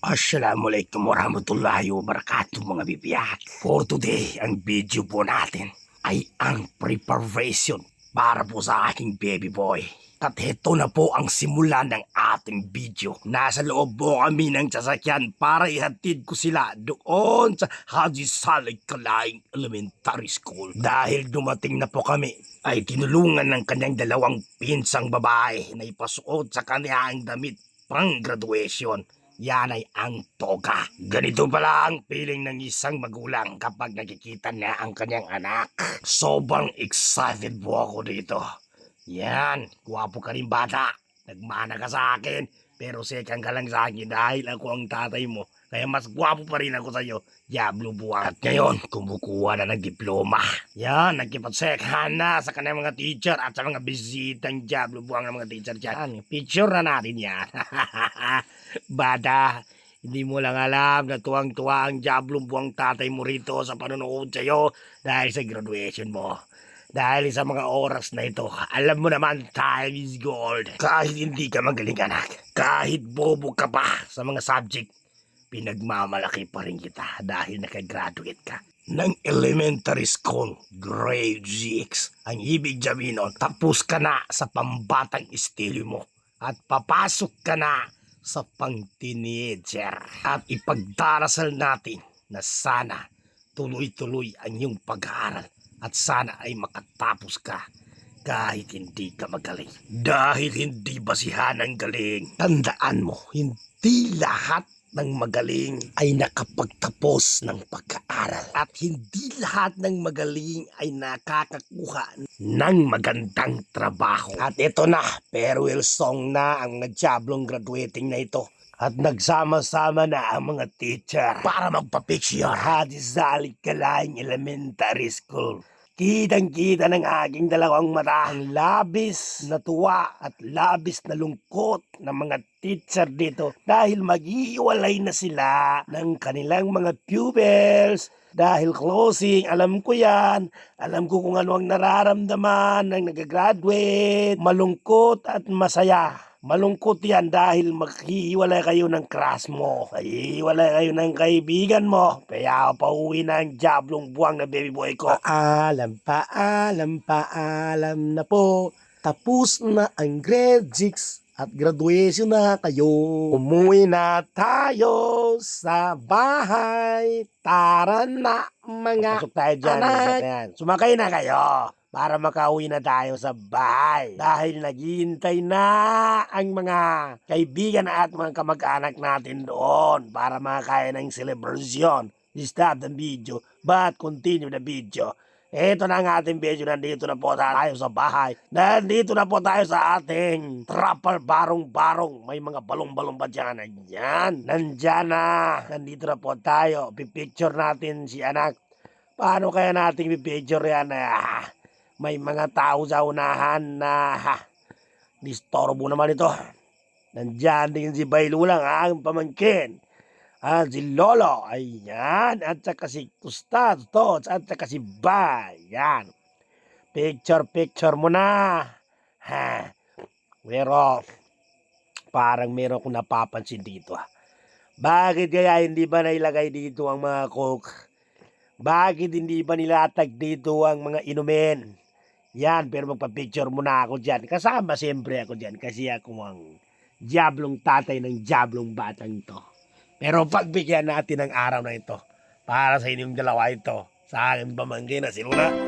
Assalamualaikum warahmatullahi wabarakatuh mga bibiyak. For today, ang video po natin ay ang preparation para po sa aking baby boy. At heto na po ang simula ng ating video. Nasa loob po kami ng sasakyan para ihatid ko sila doon sa Haji Saleh Kalaing Elementary School. Dahil dumating na po kami, ay tinulungan ng kanyang dalawang pinsang babae na ipasuot sa kanyang damit pang graduation. Yan ay ang toga. Ganito pala ang feeling ng isang magulang kapag nakikita niya ang kanyang anak. Sobrang excited po ako dito. Yan, gwapo ka rin bata. Nagmana ka sa akin, pero second ka lang sa akin dahil ako ang tatay mo. Kaya mas gwapo pa rin ako sa'yo. Diablo buwang. At ngayon, kumukuha na ng diploma. Yan, nagkipagsekhan na sa kanyang mga teacher at sa mga bisitang Diablo buwang ng mga teacher dyan. Picture na natin yan. Bata, hindi mo lang alam na tuwang-tuwa ang Diablo buwang tatay mo rito sa panonood sa'yo dahil sa graduation mo. Dahil sa mga oras na ito, alam mo naman, time is gold. Kahit hindi ka magaling anak, kahit bobo ka pa sa mga subject, pinagmamalaki pa rin kita dahil nakagraduate ka ng elementary school, grade 6. Ang ibig sabihin nun, tapos ka na sa pambatang estilo mo at papasok ka na sa pang-teenager. At ipagdarasal natin na sana tuloy-tuloy ang iyong pag-aaral at sana ay makatapos ka kahit hindi ka magaling. Dahil hindi basihan ang galing. Tandaan mo, hindi lahat ng magaling ay nakapagtapos ng pag-aaral. At hindi lahat ng magaling ay nakakakuha ng magandang trabaho. At ito na, farewell song na ang nagjablong graduating na ito. At nagsama-sama na ang mga teacher para magpa-picture. Haji Saleh Kalaing Elementary School. Kitang-kita ng aking dalawang mata ang labis na tuwa at labis na lungkot ng mga teacher dito dahil mag-iiwalay na sila ng kanilang mga pupils. Dahil closing, alam ko yan. Alam ko kung ano ang nararamdaman ng nag-graduate. Malungkot at masaya. Malungkot yan dahil maghihiwalay kayo ng crush mo. Maghihiwalay kayo ng kaibigan mo. Kaya pauwi na ang Diablong buwang na baby boy ko. Paalam, paalam, paalam na po. Tapos na ang grade 6 at graduation na kayo. Umuwi na tayo sa bahay. Tara na mga anak. Sumakay na kayo para makauwi na tayo sa bahay. Dahil naghihintay na ang mga kaibigan at mga kamag-anak natin doon para makakain ng celebration. Stop the video, but continue the video. Ito na ang ating video. Nandito na po tayo sa bahay. Nandito na po tayo sa ating trapal barong-barong. May mga balong-balong pa dyan. Ayan. Nandyan na. Nandito na po tayo. Pipicture natin si anak. Paano kaya natin pipicture yan? May mga tao sa unahan na distorbo naman ito. Nandyan din si Baylulang, ang pamangkin. Si Lolo, ayan, at saka si Tustas, Tots, at saka si Bayan. Picture mo na. Pero, parang meron akong napapansin dito. Bakit kaya hindi ba nailagay dito ang mga coke? Bakit hindi ba nilatag dito ang mga inumin? Yan, pero magpa-picture muna ako dyan. Kasama siyempre ako dyan kasi ako ang Diablong tatay ng Diablong batang to. Pero pagbigyan natin ang araw na ito para sa inyong dalawa ito. Sa aking pamangkin na si Luna.